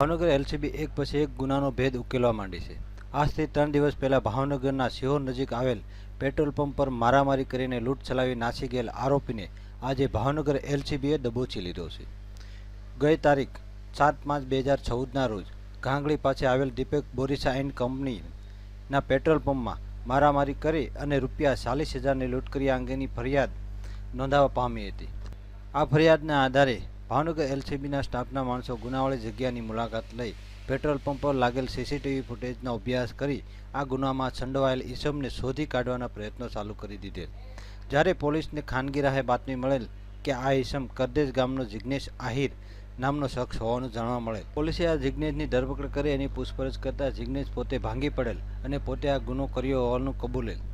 Bhavnagar LCB એક પછી એક ગુનાનો ભેદ ઉકેલવા માંડી છે। આજથી 3 દિવસ પહેલા ભાવનગરના સિહોર નજીક આવેલ પેટ્રોલ પંપ પર મારામારી કરીને લૂંટ ચલાવી નાસી ગયેલ આરોપીને આજે ભાવનગર એલસીબીએ દબોચી લીધો છે। ગઈ તારીખ 7/5/2014ના રોજ ગાંગડી પાસે આવેલ દીપક બોરીસા એન્ડ કંપનીના પેટ્રોલ પંપમાં મારામારી કરી અને ₹40,000ની લૂંટ કર્યા અંગેની ફરિયાદ નોંધાવા પામી હતી। આ ફરિયાદના આધારે ભાવનગર એલસીબીના સ્ટાફના માણસો ગુનાવાળી જગ્યાની મુલાકાત લઈ પેટ્રોલ પંપ પર લાગેલ સીસીટીવી ફૂટેજનો અભ્યાસ કરી આ ગુનામાં સંડોવાયેલ ઈસમને શોધી કાઢવાના પ્રયત્નો ચાલુ કરી દીધેલ। જ્યારે પોલીસને ખાનગી રાહે બાતમી મળેલ કે આ ઈસમ કરદેશ ગામનો જિગ્નેશ આહિર નામનો શખ્સ હોવાનું જાણવા મળે પોલીસે આ જિગ્નેશની ધરપકડ કરી એની પૂછપરછ કરતા જિગ્નેશ પોતે ભાંગી પડેલ અને પોતે આ ગુનો કર્યો હોવાનું કબૂલેલ।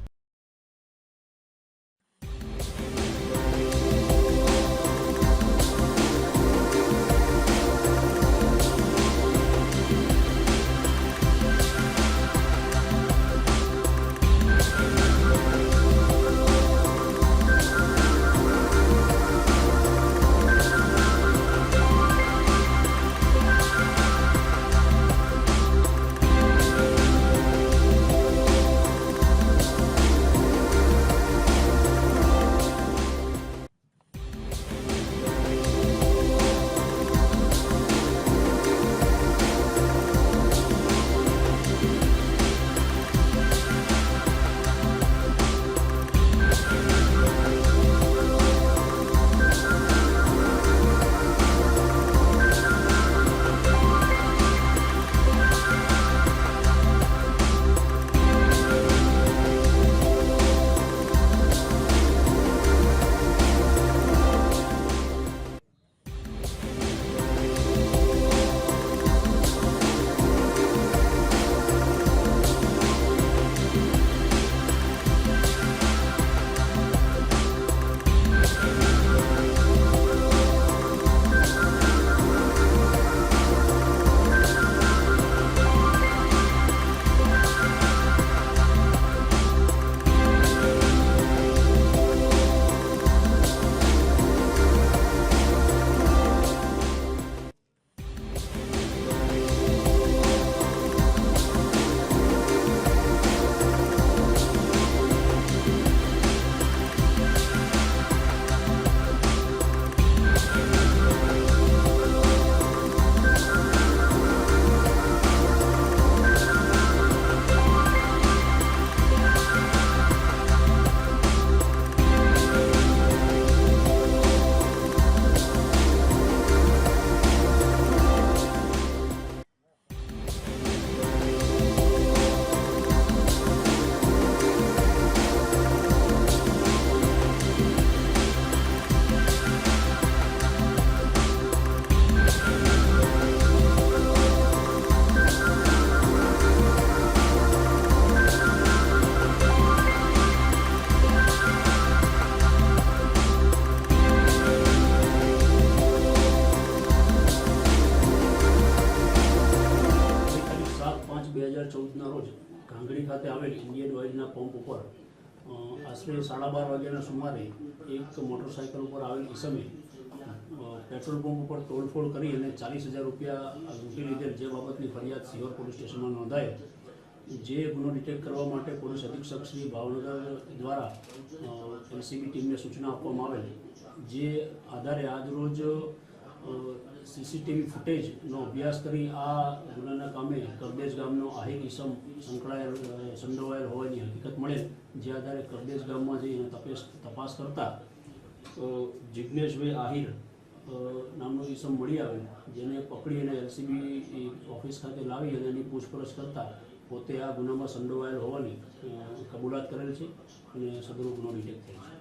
રોજ ગાંગડી ખાતે આવેલ ઇન્ડિયન ઓઇલના પંપ ઉપર આશરે 12:30 વાગ્યાના સુમારે એક મોટરસાઇકલ ઉપર આવેલ ઈસમે પેટ્રોલ પંપ ઉપર તોડફોડ કરી અને ₹40,000 લૂંટી લીધેલ જે બાબતની ફરિયાદ સિહોર પોલીસ સ્ટેશનમાં નોંધાયેલ। જે ગુનો ડિટેક્ટ કરવા માટે પોલીસ અધિક્ષક શ્રી ભાવનગર દ્વારા એલસીબી ટીમને સૂચના આપવામાં આવેલ। જે આધારે આજરોજ સીસીટીવી ફૂટેજનો અભ્યાસ કરી આ ગુનાના કામે કરદેશ ગામનો આહિર ઈસમ સંડોવાયેલ હોવાની હકીકત મળેલ। જે આધારે કરદેશ ગામમાં જઈને તપાસ કરતા જિગ્નેશભાઈ આહિર નામનો ઈસમ મળી આવેલ, જેને પકડી અને એલસીબી ઓફિસ ખાતે લાવી અને એની પૂછપરછ કરતા પોતે આ ગુનામાં સંડોવાયેલ હોવાની કબૂલાત કરેલ છે અને સદરૂ ગુનો ડિટેક્ટ થયેલ છે।